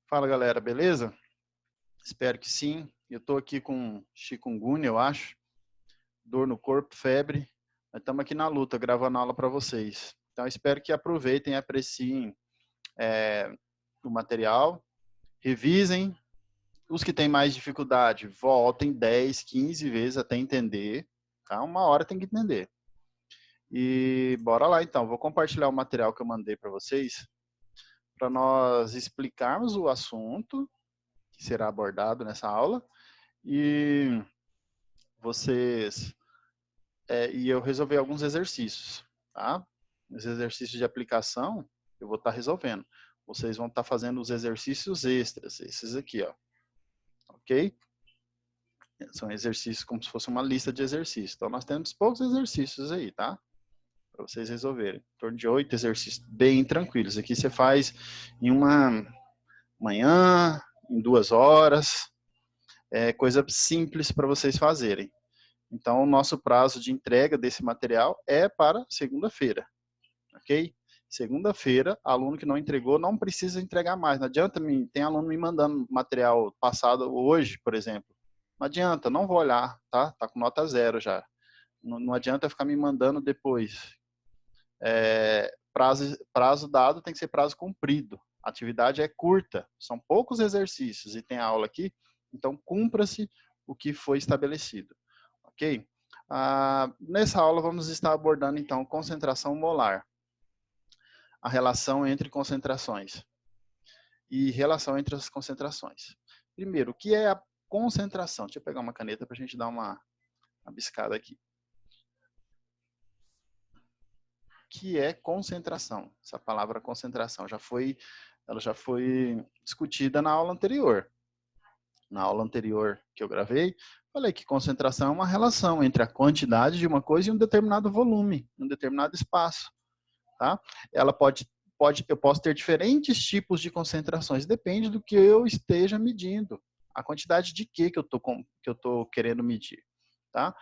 Fala galera, beleza? Espero que sim. Eu tô aqui com chikungunya, eu acho, dor no corpo, febre. Nós estamos aqui na luta, gravando aula para vocês. Então espero que aproveitem e apreciem o material, revisem. Os que têm mais dificuldade, voltem 10, 15 vezes até entender. Tá? Uma hora tem que entender. E bora lá então, vou compartilhar o material que eu mandei para vocês, para nós explicarmos o assunto que será abordado nessa aula. E vocês e eu resolvi alguns exercícios, tá? Os exercícios de aplicação eu vou estar resolvendo. Vocês vão estar fazendo os exercícios extras, esses aqui, ó. Ok? São exercícios como se fosse uma lista de exercícios. Então nós temos poucos exercícios aí, tá? Para vocês resolverem. Em torno de 8 exercícios bem tranquilos. Aqui você faz em uma manhã, em 2 horas. É coisa simples para vocês fazerem. Então, o nosso prazo de entrega desse material é para segunda-feira, ok? Segunda-feira, aluno que não entregou não precisa entregar mais. Não adianta, tem aluno me mandando material passado hoje, por exemplo. Não adianta, não vou olhar, tá? Tá com nota 0 já. Não adianta ficar me mandando depois. Prazo dado tem que ser prazo cumprido. A atividade é curta, são poucos exercícios e tem aula aqui, então cumpra-se o que foi estabelecido. Ok? Nessa aula vamos estar abordando então concentração molar, a relação entre concentrações e relação entre as concentrações. Primeiro, o que é a concentração? Deixa eu pegar uma caneta para a gente dar uma biscada aqui. O que é concentração? Essa palavra concentração ela já foi discutida na aula anterior. Na aula anterior que eu gravei, falei que concentração é uma relação entre a quantidade de uma coisa e um determinado volume, um determinado espaço. Tá? Ela eu posso ter diferentes tipos de concentrações, depende do que eu esteja medindo, a quantidade de que eu estou querendo medir. Tá?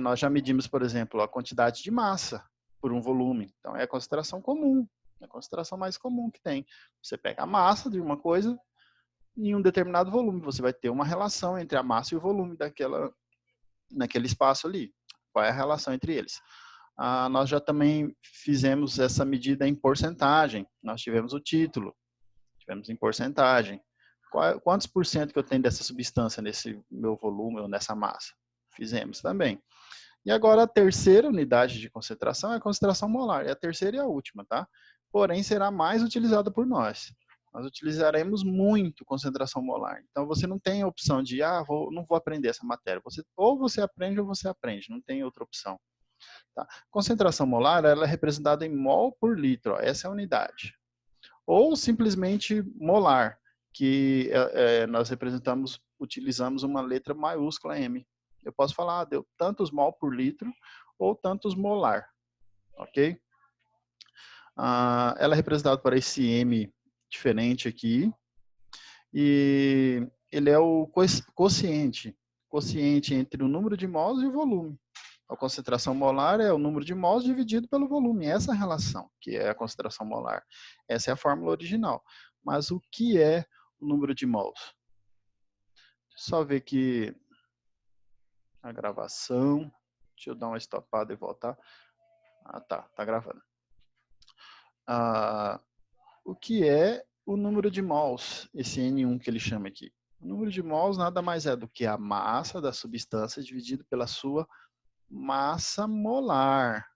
Nós já medimos, por exemplo, a quantidade de massa por um volume, então é a concentração comum, é a concentração mais comum que tem. Você pega a massa de uma coisa em um determinado volume, você vai ter uma relação entre a massa e o volume naquele espaço ali. Qual é a relação entre eles? Nós já também fizemos essa medida em porcentagem. Nós tivemos o título, tivemos em porcentagem. Quantos por cento que eu tenho dessa substância nesse meu volume ou nessa massa? Fizemos também. E agora a terceira unidade de concentração é a concentração molar. É a terceira e a última, tá? Porém, será mais utilizada por nós. Nós utilizaremos muito concentração molar. Então, você não tem a opção de, não vou aprender essa matéria. Ou você aprende ou você aprende. Não tem outra opção. Tá? Concentração molar ela é representada em mol por litro, ó, essa é a unidade. Ou simplesmente molar, que nós utilizamos uma letra maiúscula M. Eu posso falar, deu tantos mol por litro ou tantos molar, ok? Ela é representada por esse M diferente aqui, e ele é o quociente entre o número de mols e o volume. A concentração molar é o número de mols dividido pelo volume. Essa relação, que é a concentração molar. Essa é a fórmula original. Mas o que é o número de mols? Só ver aqui a gravação. Deixa eu dar uma estopada e voltar. Tá gravando. O que é o número de mols? Esse N1 que ele chama aqui. O número de mols nada mais é do que a massa da substância dividido pela sua massa molar.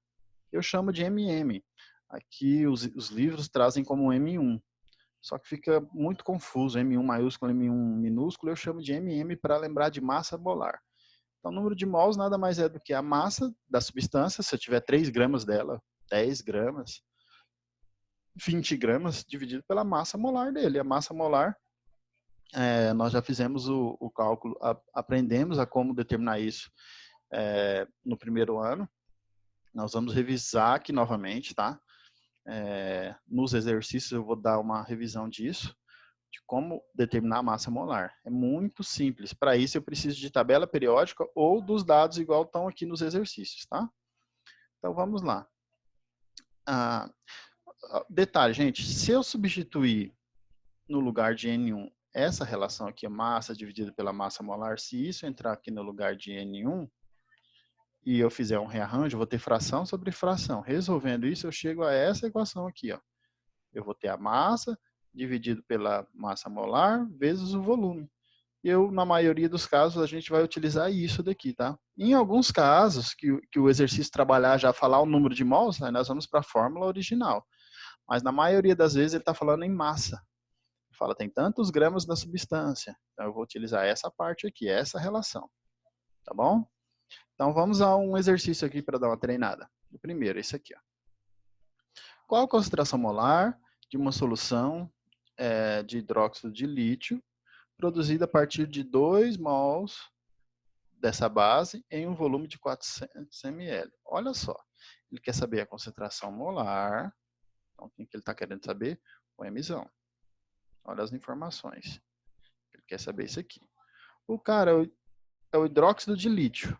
Eu chamo de MM. Aqui os livros trazem como M1. Só que fica muito confuso. M1 maiúsculo, M1 minúsculo, eu chamo de MM para lembrar de massa molar. Então, o número de mols nada mais é do que a massa da substância, se eu tiver 3 gramas dela, 10 gramas, 20 gramas, dividido pela massa molar dele. A massa molar, nós já fizemos o cálculo, aprendemos a como determinar isso no primeiro ano. Nós vamos revisar aqui novamente, tá? Nos exercícios eu vou dar uma revisão disso, de como determinar a massa molar. É muito simples. Para isso eu preciso de tabela periódica ou dos dados igual estão aqui nos exercícios, tá? Então vamos lá. Detalhe, gente, se eu substituir no lugar de N1 essa relação aqui, massa dividida pela massa molar, se isso entrar aqui no lugar de N1, e eu fizer um rearranjo, eu vou ter fração sobre fração. Resolvendo isso, eu chego a essa equação aqui, ó. Eu vou ter a massa dividido pela massa molar vezes o volume. Na maioria dos casos, a gente vai utilizar isso daqui, tá? Em alguns casos, que o exercício trabalhar já falar o número de mols, aí nós vamos para a fórmula original. Mas na maioria das vezes ele está falando em massa. Fala, tem tantos gramas da substância. Então eu vou utilizar essa parte aqui, essa relação. Tá bom? Então vamos a um exercício aqui para dar uma treinada. O primeiro, esse aqui, ó. Qual a concentração molar de uma solução de hidróxido de lítio produzida a partir de 2 mols dessa base em um volume de 400 ml? Olha só, ele quer saber a concentração molar. Então, o que ele está querendo saber? O Mzão. Olha as informações. Ele quer saber isso aqui. O cara é o hidróxido de lítio.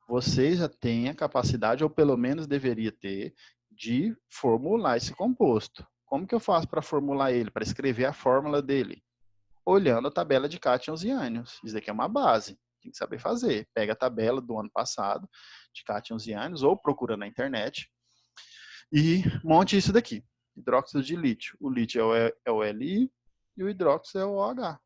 Você já tem a capacidade, ou pelo menos deveria ter, de formular esse composto. Como que eu faço para formular ele, para escrever a fórmula dele? Olhando a tabela de cátions e ânions. Isso daqui é uma base, tem que saber fazer. Pega a tabela do ano passado, de cátions e ânions, ou procura na internet, e monte isso daqui. Hidróxido de lítio. O lítio é o Li e o hidróxido é o OH.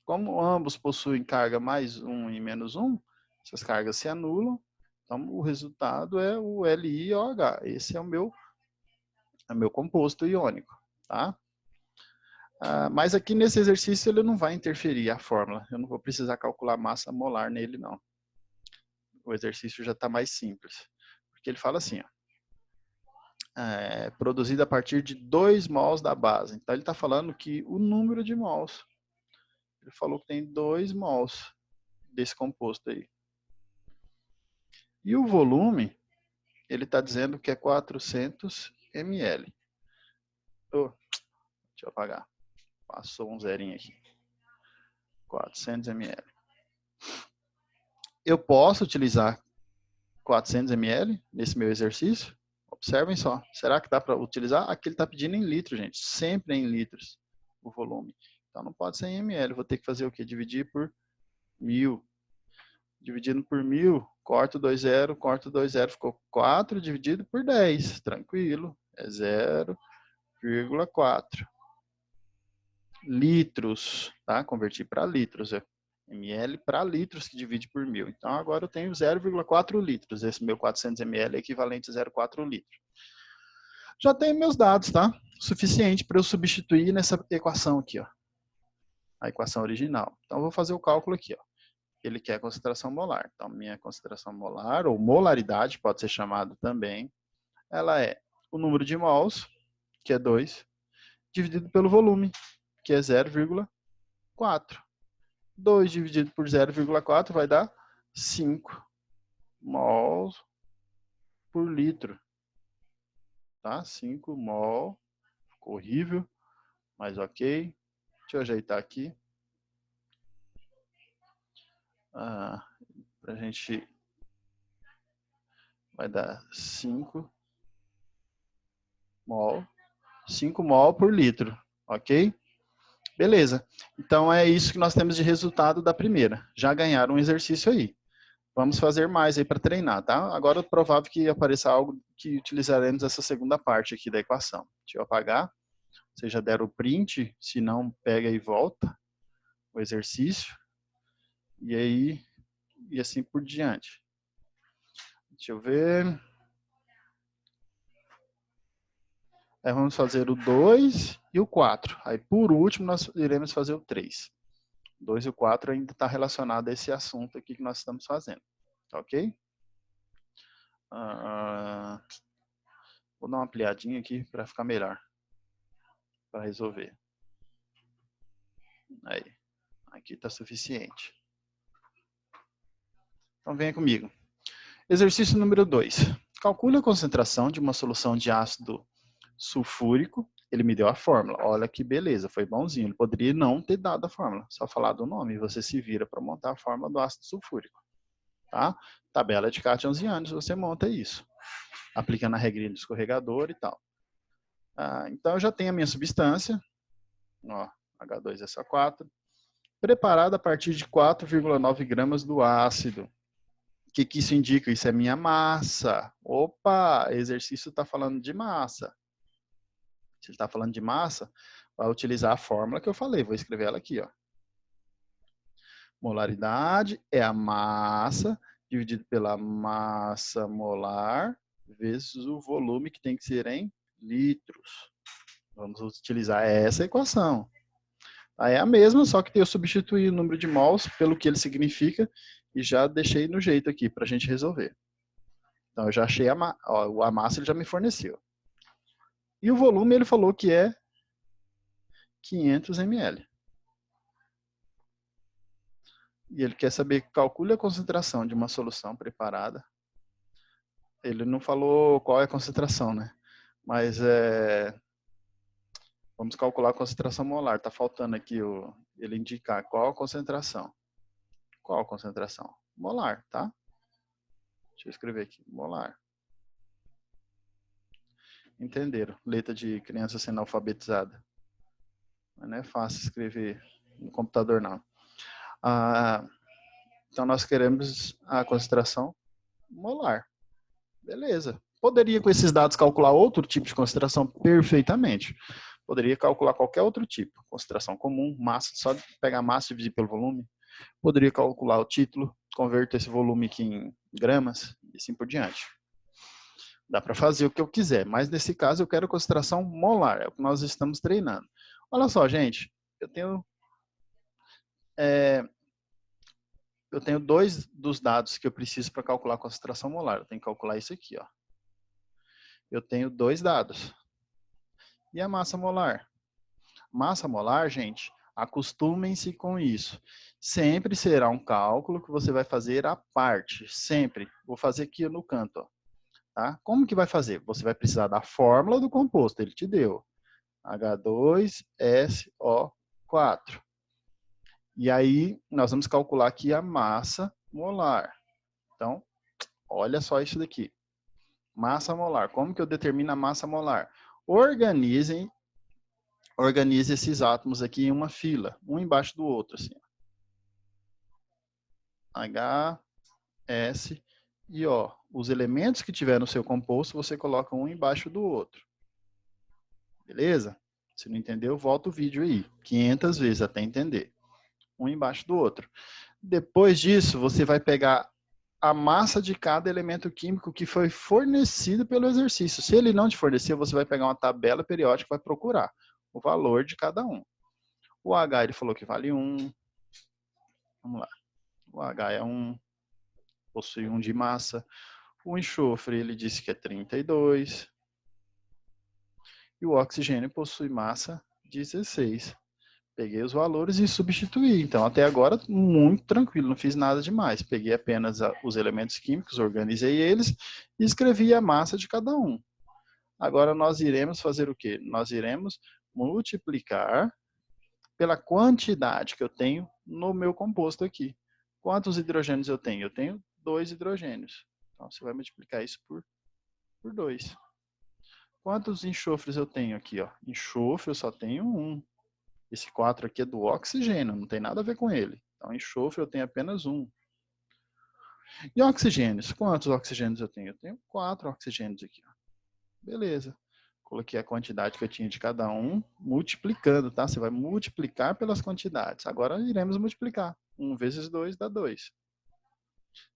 Como ambos possuem carga mais 1 e menos 1, essas cargas se anulam, então o resultado é o LiOH. Esse é o meu composto iônico, tá? Mas aqui nesse exercício ele não vai interferir a fórmula. Eu não vou precisar calcular massa molar nele, não. O exercício já está mais simples. Porque ele fala assim, ó, produzido a partir de 2 mols da base. Então ele está falando que o número de mols. Ele falou que tem 2 mols desse composto aí. E o volume, ele está dizendo que é 400 ml. Oh, deixa eu apagar. Passou um zerinho aqui. 400 ml. Eu posso utilizar 400 ml nesse meu exercício? Observem só. Será que dá para utilizar? Aqui ele está pedindo em litros, gente. Sempre em litros o volume. Então não pode ser em ml. Vou ter que fazer o quê? Dividir por 1000. Dividindo por 1000, corto 2 zero, corto 2 zero, ficou 4 dividido por 10. Tranquilo. É 0,4 litros, tá? Converti para litros, ml para litros que divide por 1000. Então agora eu tenho 0,4 litros. Esse meu 400 ml é equivalente a 0,4 litros. Já tenho meus dados, tá? Suficiente para eu substituir nessa equação aqui, ó. A equação original. Então eu vou fazer o cálculo aqui, ó. Ele quer a concentração molar. Então minha concentração molar, ou molaridade, pode ser chamado também, ela é o número de mols, que é 2, dividido pelo volume, que é 0,4. 2 dividido por 0,4 vai dar 5 mols por litro. Tá? 5 mol. Ficou horrível, mas ok. Deixa eu ajeitar aqui. Pra gente... Vai dar 5 mol. 5 mol por litro, ok? Beleza. Então é isso que nós temos de resultado da primeira. Já ganharam um exercício aí. Vamos fazer mais aí para treinar, tá? Agora é provável que apareça algo que utilizaremos essa segunda parte aqui da equação. Deixa eu apagar. Vocês já deram o print, se não, pega e volta o exercício. E aí, e assim por diante. Deixa eu ver. Vamos fazer o 2 e o 4. Aí, por último, nós iremos fazer o 3. O 2 e o 4 ainda está relacionado a esse assunto aqui que nós estamos fazendo. Ok? Vou dar uma ampliadinha aqui para ficar melhor. Para resolver. Aí. Aqui está suficiente. Então, venha comigo. Exercício número 2. Calcule a concentração de uma solução de ácido sulfúrico. Ele me deu a fórmula. Olha que beleza, foi bonzinho. Ele poderia não ter dado a fórmula, só falar do nome. E você se vira para montar a fórmula do ácido sulfúrico. Tá? Tabela de cátions e ânions, você monta isso. Aplicando a regrinha do escorregador e tal. Então, eu já tenho a minha substância. Ó, H2SO4. Preparada a partir de 4,9 gramas do ácido. O que isso indica? Isso é minha massa. Opa, exercício está falando de massa. Se ele está falando de massa, vai utilizar a fórmula que eu falei. Vou escrever ela aqui, ó. Molaridade é a massa dividido pela massa molar vezes o volume, que tem que ser em litros. Vamos utilizar essa equação. É a mesma, só que eu substituí o número de mols pelo que ele significa e já deixei no jeito aqui para a gente resolver. Então, eu já achei a massa, ele já me forneceu. E o volume, ele falou que é 500 ml. E ele quer saber, calcule a concentração de uma solução preparada. Ele não falou qual é a concentração, né? Mas vamos calcular a concentração molar. Está faltando aqui ele indicar qual a concentração. Qual a concentração? Molar, tá? Deixa eu escrever aqui, molar. Entenderam? Letra de criança sendo alfabetizada. Mas não é fácil escrever no computador, não. Então, nós queremos a concentração molar. Beleza. Poderia, com esses dados, calcular outro tipo de concentração? Perfeitamente. Poderia calcular qualquer outro tipo. Concentração comum, massa, só pegar massa e dividir pelo volume. Poderia calcular o título, converter esse volume aqui em gramas e assim por diante. Dá para fazer o que eu quiser, mas nesse caso eu quero concentração molar, é o que nós estamos treinando. Olha só, gente, eu tenho dois dos dados que eu preciso para calcular a concentração molar. Eu tenho que calcular isso aqui, ó. Eu tenho dois dados. E a massa molar? Massa molar, gente, acostumem-se com isso. Sempre será um cálculo que você vai fazer à parte, sempre. Vou fazer aqui no canto, ó. Tá? Como que vai fazer? Você vai precisar da fórmula do composto, ele te deu. H2SO4. E aí, nós vamos calcular aqui a massa molar. Então, olha só isso daqui. Massa molar. Como que eu determino a massa molar? Organize esses átomos aqui em uma fila, um embaixo do outro, assim. H, S e O. Os elementos que tiver no seu composto, você coloca um embaixo do outro. Beleza? Se não entendeu, volta o vídeo aí, 500 vezes até entender. Um embaixo do outro. Depois disso, você vai pegar a massa de cada elemento químico que foi fornecido pelo exercício. Se ele não te fornecer, você vai pegar uma tabela periódica e vai procurar o valor de cada um. O H, ele falou que vale 1. Vamos lá. O H é 1, possui 1 de massa. O enxofre, ele disse que é 32. E o oxigênio possui massa 16. Peguei os valores e substituí. Então, até agora, muito tranquilo, não fiz nada demais. Peguei apenas os elementos químicos, organizei eles e escrevi a massa de cada um. Agora, nós iremos fazer o quê? Nós iremos multiplicar pela quantidade que eu tenho no meu composto aqui. Quantos hidrogênios eu tenho? Eu tenho 2 hidrogênios. Então, você vai multiplicar isso por 2. Quantos enxofres eu tenho aqui? Ó? Enxofre eu só tenho 1. Esse 4 aqui é do oxigênio, não tem nada a ver com ele. Então, enxofre eu tenho apenas 1. E oxigênios? Quantos oxigênios eu tenho? Eu tenho 4 oxigênios aqui. Ó. Beleza. Coloquei a quantidade que eu tinha de cada um, multiplicando, tá? Você vai multiplicar pelas quantidades. Agora iremos multiplicar. 1 vezes 2 dá 2.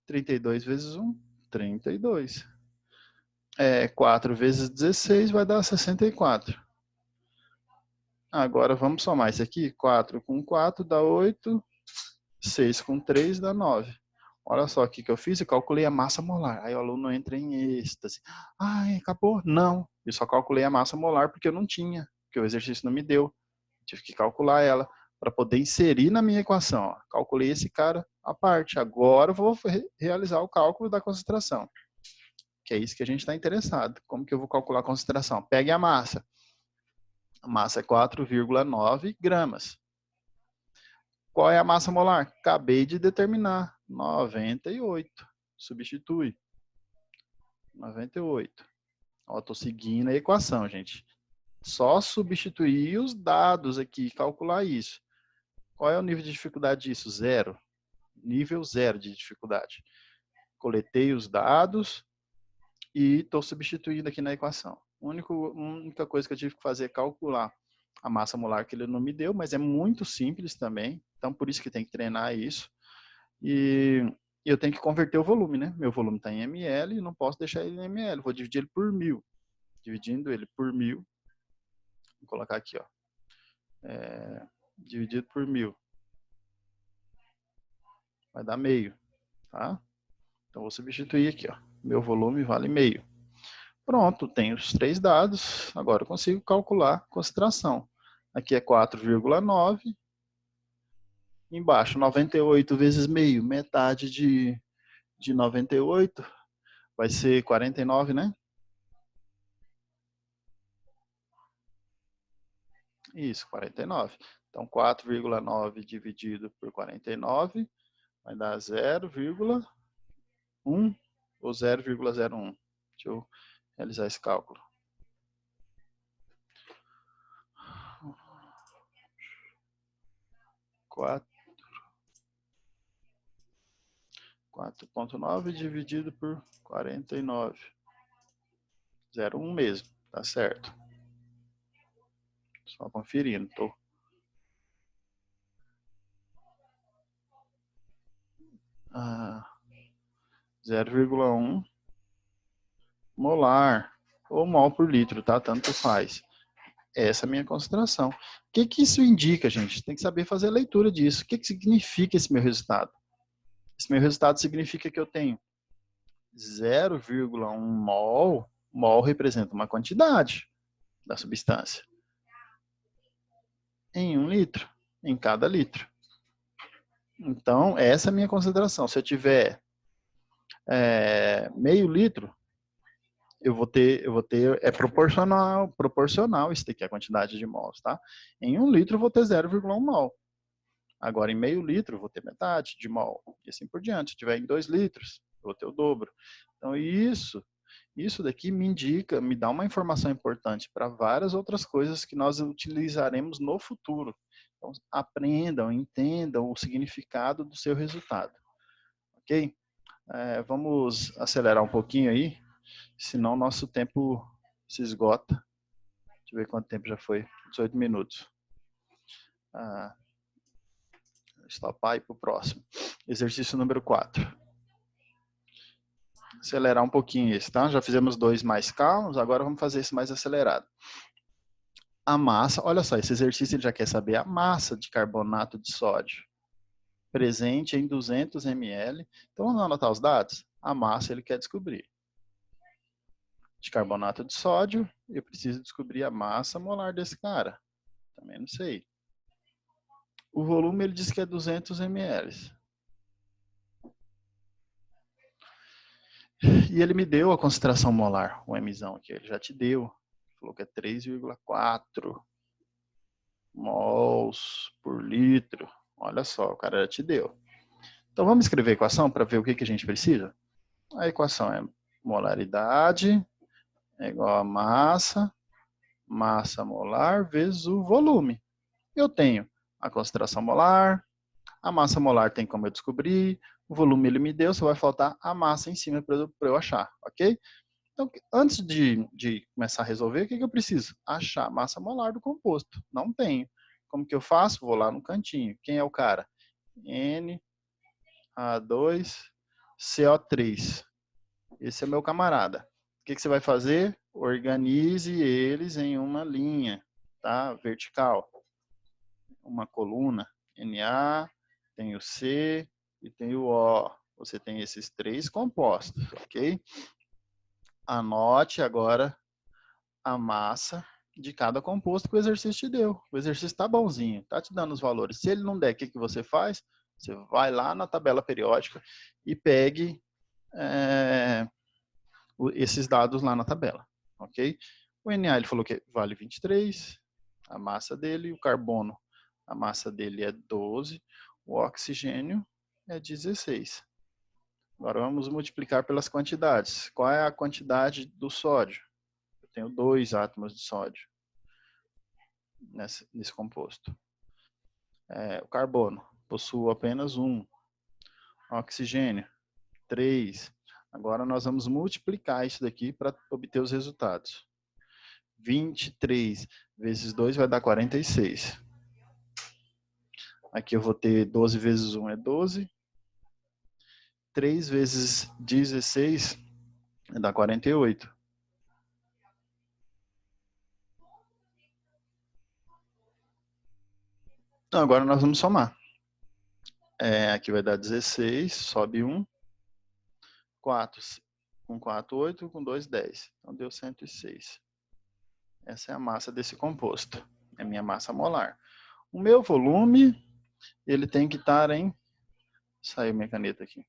32 vezes 1, 32. 4 vezes 16 vai dar 64. Agora vamos somar isso aqui. 4 com 4 dá 8. 6 com 3 dá 9. Olha só o que eu fiz. Eu calculei a massa molar. Aí o aluno entra em êxtase. Ai, acabou? Não. Eu só calculei a massa molar porque eu não tinha. Porque o exercício não me deu. Tive que calcular ela para poder inserir na minha equação. Ó. Calculei esse cara à parte. Agora eu vou realizar o cálculo da concentração. Que é isso que a gente está interessado. Como que eu vou calcular a concentração? Pegue a massa. A massa é 4,9 gramas. Qual é a massa molar? Acabei de determinar. 98. Substitui. 98. Estou seguindo a equação, gente. Só substituir os dados aqui, calcular isso. Qual é o nível de dificuldade disso? 0. Nível 0 de dificuldade. Coletei os dados e estou substituindo aqui na equação. A única coisa que eu tive que fazer é calcular a massa molar que ele não me deu, mas é muito simples também. Então, por isso que tem que treinar isso. E eu tenho que converter o volume, né? Meu volume está em ml e não posso deixar ele em ml. Vou dividir ele por 1000. Dividindo ele por 1000. Vou colocar aqui, ó. Dividido por 1000. Vai dar meio, tá? Então, vou substituir aqui, ó. Meu volume vale meio. Pronto, tenho os 3 dados. Agora eu consigo calcular a concentração. Aqui é 4,9. Embaixo, 98 vezes meio. Metade de 98 vai ser 49, né? Isso, 49. Então, 4,9 dividido por 49 vai dar 0,1 ou 0,01. Deixa eu realizar esse cálculo. 4,9 dividido por 49. 0,1 mesmo, tá certo. Só conferindo, tô. 0,1 molar ou mol por litro, tá? Tanto faz. Essa é a minha concentração. O que isso indica, gente? Tem que saber fazer a leitura disso. O que significa esse meu resultado? Esse meu resultado significa que eu tenho 0,1 mol. Mol representa uma quantidade da substância. Em 1 litro, em cada litro. Então, essa é a minha concentração. Se eu tiver meio litro, eu vou ter, é proporcional isso daqui, a quantidade de mols, tá? Em 1 litro, eu vou ter 0,1 mol. Agora, em meio litro, eu vou ter metade de mol. E assim por diante. Se tiver em 2 litros, eu vou ter o dobro. Então, isso daqui me indica, me dá uma informação importante para várias outras coisas que nós utilizaremos no futuro. Então, aprendam, entendam o significado do seu resultado. Ok? Vamos acelerar um pouquinho aí, senão nosso tempo se esgota. Deixa eu ver quanto tempo já foi. 18 minutos. Stopar e para o próximo. Exercício número 4. Acelerar um pouquinho esse, tá? Já fizemos 2 mais calmos, agora vamos fazer esse mais acelerado. A massa, olha só, esse exercício ele já quer saber a massa de carbonato de sódio presente em 200 ml. Então vamos anotar os dados? A massa ele quer descobrir. De carbonato de sódio, eu preciso descobrir a massa molar desse cara. Também não sei. O volume ele diz que é 200 ml. E ele me deu a concentração molar, o Mzão aqui, ele já te deu. Falou que é 3,4 mols por litro. Olha só, o cara já te deu. Então vamos escrever a equação para ver o que a gente precisa? A equação é molaridade é igual a massa molar vezes o volume. Eu tenho a concentração molar, a massa molar tem como eu descobrir, o volume ele me deu, só vai faltar a massa em cima para eu achar, ok? Então, antes de começar a resolver, o que eu preciso? Achar a massa molar do composto. Não tenho. Como que eu faço? Vou lá no cantinho. Quem é o cara? Na2CO3. Esse é meu camarada. O que você vai fazer? Organize eles em uma linha, tá? Vertical. Uma coluna. Na, tem o C e tem o O. Você tem esses 3 compostos, ok? Anote agora a massa de cada composto que o exercício te deu. O exercício está bonzinho, está te dando os valores. Se ele não der, o que você faz? Você vai lá na tabela periódica e pegue esses dados lá na tabela, ok? O Na ele falou que vale 23, a massa dele, o carbono, a massa dele é 12, o oxigênio é 16. Agora vamos multiplicar pelas quantidades. Qual é a quantidade do sódio? Eu tenho 2 átomos de sódio. nesse composto. O carbono possui apenas 1. Oxigênio, 3. Agora nós vamos multiplicar isso daqui para obter os resultados. 23 vezes 2 vai dar 46. Aqui eu vou ter 12 vezes 1 é 12. 3 vezes 16 vai dar 48. Então agora nós vamos somar. Aqui vai dar 16, sobe 1. 4. Com 4, 8. Com 2, 10. Então deu 106. Essa é a massa desse composto. É a minha massa molar. O meu volume, ele tem que estar em... Saiu minha caneta aqui.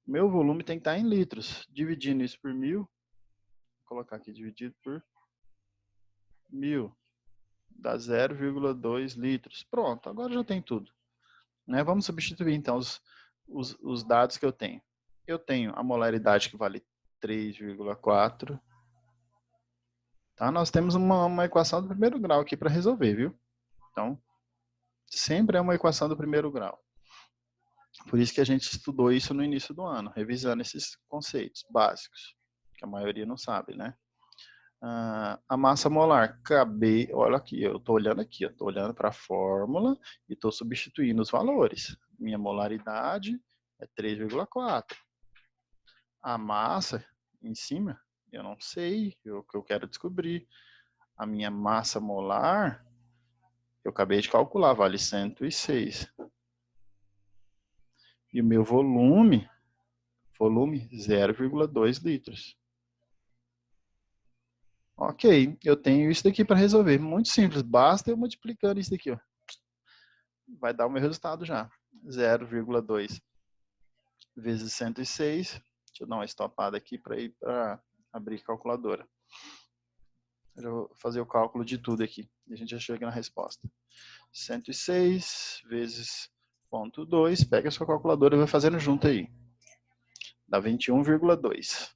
O meu volume tem que estar em litros. Dividindo isso por 1000. Vou colocar aqui dividido por 1000. Dá 0,2 litros. Pronto, agora já tem tudo. Né? Vamos substituir então os dados que eu tenho. Eu tenho a molaridade que vale 3,4. Tá? Nós temos uma equação do primeiro grau aqui para resolver, viu? Então, sempre é uma equação do primeiro grau. Por isso que a gente estudou isso no início do ano, revisando esses conceitos básicos, que a maioria não sabe, né? A massa molar, olha aqui, eu estou olhando aqui, eu estou olhando para a fórmula e estou substituindo os valores. Minha molaridade é 3,4. A massa em cima, eu não sei, o que eu quero descobrir. A minha massa molar, eu acabei de calcular, vale 106. E o meu volume 0,2 litros. Ok, eu tenho isso daqui para resolver. Muito simples, basta eu multiplicando isso daqui. Ó. Vai dar o meu resultado já. 0,2 vezes 106. Deixa eu dar uma estopada aqui para ir para abrir a calculadora. Eu vou fazer o cálculo de tudo aqui. E a gente já chega na resposta. 106 vezes 0,2. Pega a sua calculadora e vai fazendo junto aí. Dá 21,2.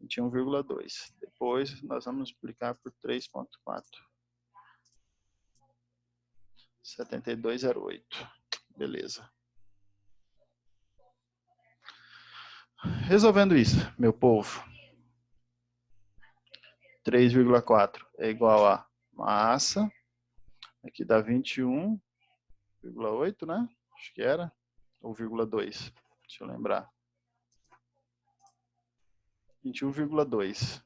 21,2. Depois nós vamos multiplicar por 3,4. 72,08. Beleza. Resolvendo isso, meu povo. 3,4 é igual a massa. Aqui dá 21,8, né? Acho que era. Ou 0,2. Deixa eu lembrar. 21,2.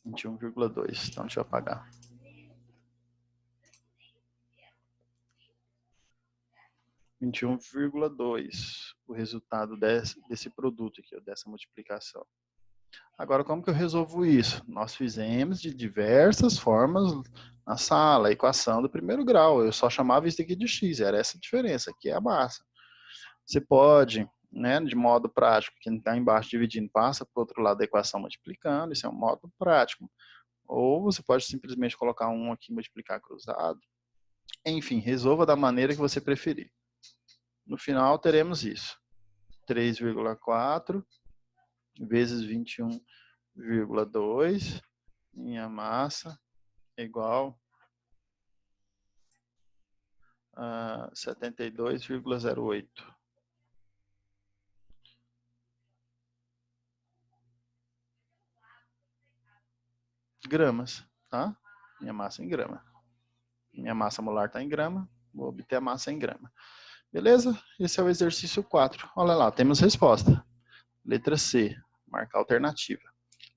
21,2. Então deixa eu apagar. 21,2. O resultado desse produto aqui, dessa multiplicação. Agora, como que eu resolvo isso? Nós fizemos de diversas formas na sala, a equação do primeiro grau. Eu só chamava isso aqui de x, era essa a diferença, aqui é a massa. Você pode, né, de modo prático, quem está embaixo dividindo, passa para o outro lado da equação multiplicando, isso é um modo prático. Ou você pode simplesmente colocar um aqui e multiplicar cruzado. Enfim, resolva da maneira que você preferir. No final, teremos isso. 3,4 vezes 21,2, minha massa é igual a 72,08. Gramas, tá? Minha massa em grama. Minha massa molar está em grama, vou obter a massa em grama. Beleza? Esse é o exercício 4. Olha lá, temos resposta. Letra C, marcar alternativa.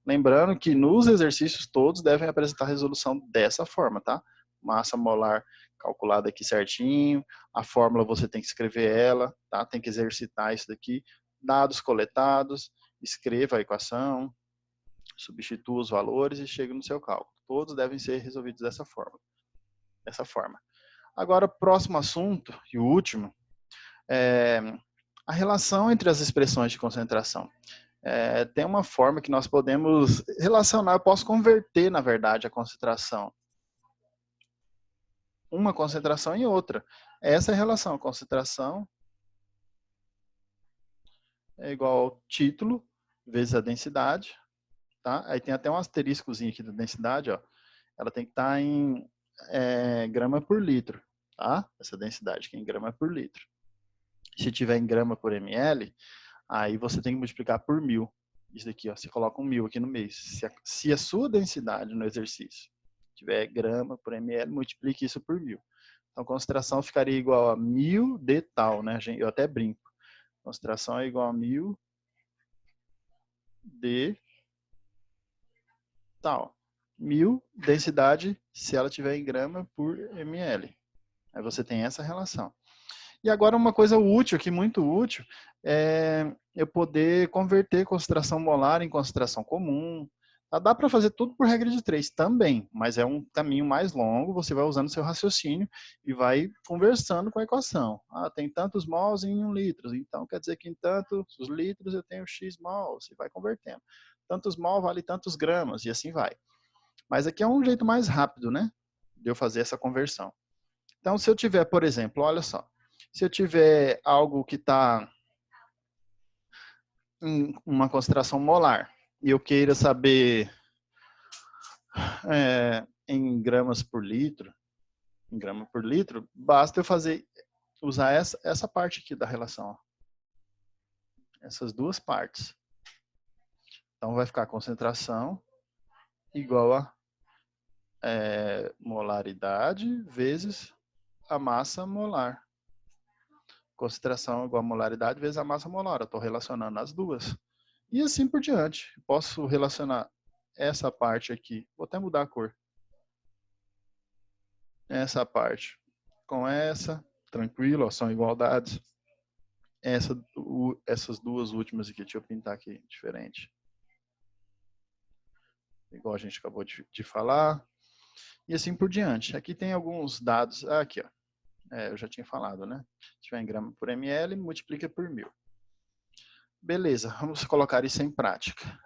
Lembrando que nos exercícios todos devem apresentar a resolução dessa forma, tá? Massa molar calculada aqui certinho, a fórmula você tem que escrever ela, tá? Tem que exercitar isso daqui. Dados coletados, escreva a equação, substitua os valores e chega no seu cálculo. Todos devem ser resolvidos dessa forma. Agora, próximo assunto, e o último, é a relação entre as expressões de concentração. Tem uma forma que nós podemos relacionar, eu posso converter, na verdade, a concentração. Uma concentração em outra. Essa é a relação. Concentração é igual ao título vezes a densidade. tá? Aí tem até um asteriscozinho aqui da densidade, ó. Ela tem que estar em grama por litro, tá? Essa densidade aqui em grama por litro. Se tiver em grama por ml, aí você tem que multiplicar por 1000. Isso daqui, ó, você coloca 1000 aqui no meio. Se a sua densidade no exercício tiver grama por ml, multiplique isso por 1000. Então, a concentração ficaria igual a 1000 de tal, né? Eu até brinco. Concentração é igual a 1000 de tal. 1000, densidade, se ela tiver em grama por ml. Aí você tem essa relação. E agora uma coisa útil aqui, muito útil, é eu poder converter concentração molar em concentração comum. Dá para fazer tudo por regra de 3 também, mas é um caminho mais longo, você vai usando seu raciocínio e vai conversando com a equação. Ah, tem tantos mols em 1 litro, então quer dizer que em tantos litros eu tenho X mols, você vai convertendo. Tantos mol vale tantos gramas, e assim vai. Mas aqui é um jeito mais rápido, né, de eu fazer essa conversão. Então, se eu tiver, por exemplo, olha só, se eu tiver algo que está em uma concentração molar e eu queira saber em gramas por litro, basta eu usar essa parte aqui da relação, ó. Essas duas partes. Então, vai ficar a concentração igual a molaridade vezes a massa molar. Concentração igual a molaridade vezes a massa molar. Eu estou relacionando as duas. E assim por diante. Posso relacionar essa parte aqui. Vou até mudar a cor. Essa parte com essa. Tranquilo, ó, são igualdades. Essas duas últimas aqui. Deixa eu pintar aqui diferente. Igual a gente acabou de falar. E assim por diante. Aqui tem alguns dados. Aqui, ó. Eu já tinha falado, né? Se tiver em grama por ml, multiplica por 1000. Beleza, vamos colocar isso em prática.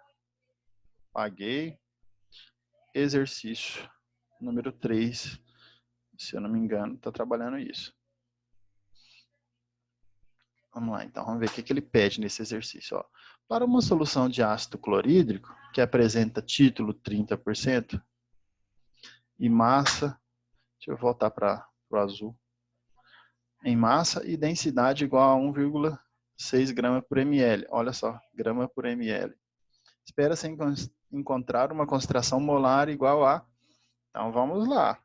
Paguei. Exercício número 3. Se eu não me engano, está trabalhando isso. Vamos lá, então. Vamos ver o que ele pede nesse exercício. Ó. Para uma solução de ácido clorídrico, que apresenta título 30% e massa... Deixa eu voltar para o azul. Em massa e densidade igual a 1,6 grama por ml. Olha só, grama por ml. Espera-se encontrar uma concentração molar igual a... Então, vamos lá.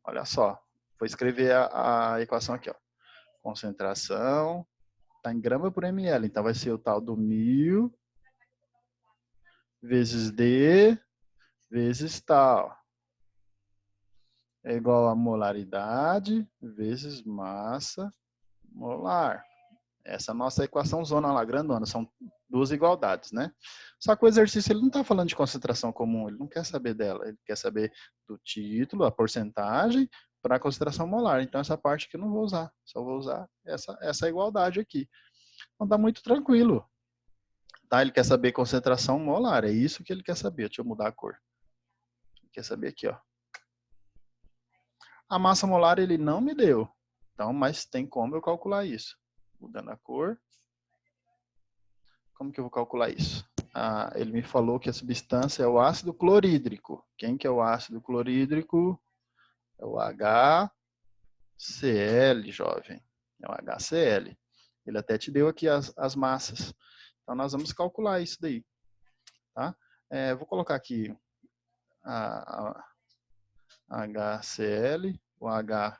Olha só. Vou escrever a equação aqui. Ó. Concentração está em grama por ml. Então, vai ser o tal do 1000 vezes D vezes tal. É igual a molaridade vezes massa molar. Essa é a nossa equação zona lá, grandona. São duas igualdades, né? Só que o exercício ele não está falando de concentração comum, ele não quer saber dela. Ele quer saber do título, a porcentagem, para a concentração molar. Então, essa parte aqui eu não vou usar. Só vou usar essa igualdade aqui. Então, está muito tranquilo. Tá? Ele quer saber concentração molar. É isso que ele quer saber. Deixa eu mudar a cor. Ele quer saber aqui, ó. A massa molar ele não me deu. Então, mas tem como eu calcular isso. Mudando a cor. Como que eu vou calcular isso? Ele me falou que a substância é o ácido clorídrico. Quem que é o ácido clorídrico? É o HCl, jovem. É o HCl. Ele até te deu aqui as massas. Então, nós vamos calcular isso daí. Tá? Vou colocar aqui a HCl, o H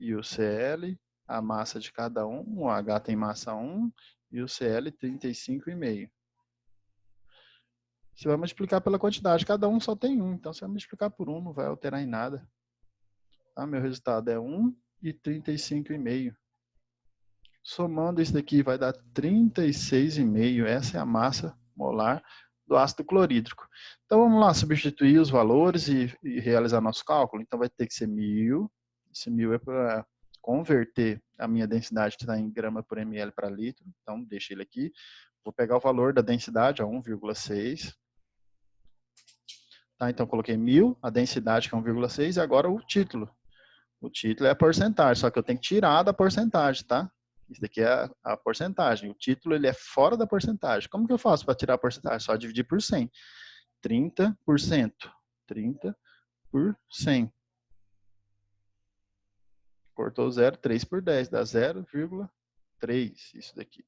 e o Cl, a massa de cada um. O H tem massa 1 e o Cl 35,5. Você vai multiplicar pela quantidade. Cada um só tem 1. Então, você vai multiplicar por 1, não vai alterar em nada. Tá? Meu resultado é 1 e 35,5. Somando isso daqui, vai dar 36,5. Essa é a massa molar do ácido clorídrico. Então, vamos lá, substituir os valores e realizar nosso cálculo. Então, vai ter que ser 1000. Esse 1000 é para converter a minha densidade que está em grama por ml para litro. Então, deixa ele aqui. Vou pegar o valor da densidade, a 1,6. Tá, então, coloquei 1000, a densidade que é 1,6, e agora o título. O título é a porcentagem, só que eu tenho que tirar da porcentagem, tá? Isso daqui é a porcentagem. O título ele é fora da porcentagem. Como que eu faço para tirar a porcentagem? Só dividir por 100. 30%. 30 por 100. Cortou 0, 3 por 10, dá 0,3. Isso daqui.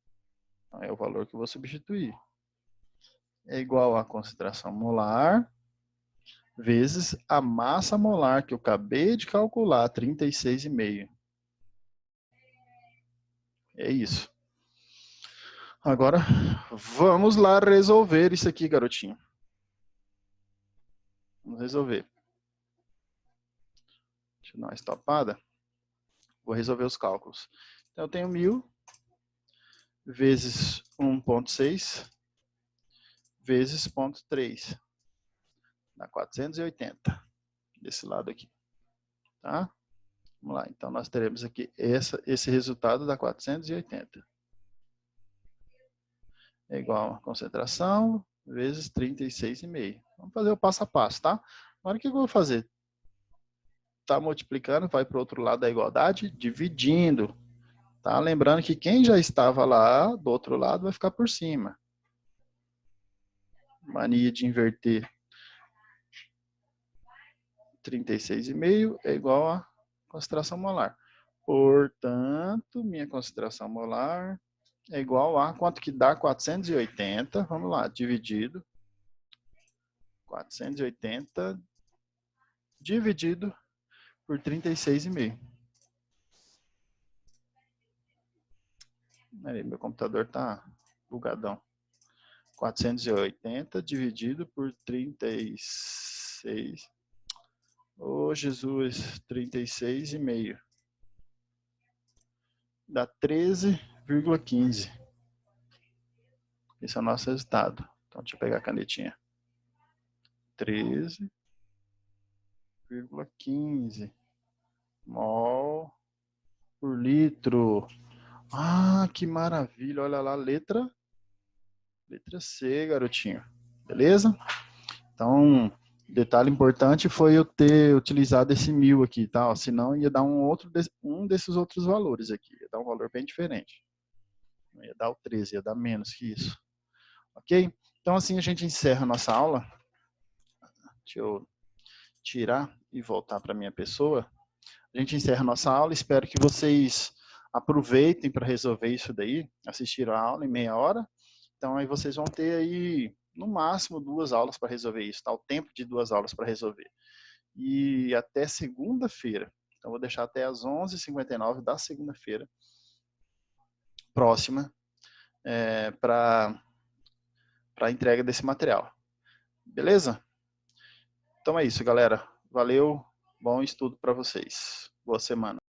Então, é o valor que eu vou substituir. É igual a concentração molar vezes a massa molar que eu acabei de calcular, 36,5. É isso. Agora, vamos lá resolver isso aqui, garotinho. Vamos resolver. Deixa eu dar uma estopada. Vou resolver os cálculos. Então, eu tenho 1.000 vezes 1,6 vezes 0,3. Dá 480. Desse lado aqui. Tá? Vamos lá. Então, nós teremos aqui esse resultado da 480. É igual a concentração vezes 36,5. Vamos fazer o passo a passo, tá? Agora, o que eu vou fazer? Tá multiplicando, vai para o outro lado da igualdade, dividindo. Tá? Lembrando que quem já estava lá, do outro lado, vai ficar por cima. Mania de inverter. 36,5 é igual a concentração molar. Portanto, minha concentração molar é igual a quanto que dá? 480. Vamos lá, dividido. 480 dividido por 36,5. Aí, meu computador tá bugadão. 480 dividido por 36. Ô, Jesus, 36,5. Dá 13,15. Esse é o nosso resultado. Então, deixa eu pegar a canetinha. 13,15 mol por litro. Ah, que maravilha. Olha lá, letra C, garotinho. Beleza? Então, detalhe importante foi eu ter utilizado esse 1.000 aqui, tá? Senão ia dar um desses outros valores aqui. Ia dar um valor bem diferente. Não ia dar o 13, ia dar menos que isso. Ok? Então, assim a gente encerra a nossa aula. Deixa eu tirar e voltar para a minha pessoa. A gente encerra a nossa aula. Espero que vocês aproveitem para resolver isso daí. Assistiram a aula em meia hora. Então, aí vocês vão ter aí, no máximo, 2 aulas para resolver isso. Tá? O tempo de 2 aulas para resolver. E até segunda-feira. Então, vou deixar até às 11h59 da segunda-feira próxima para a entrega desse material. Beleza? Então é isso, galera. Valeu. Bom estudo para vocês. Boa semana.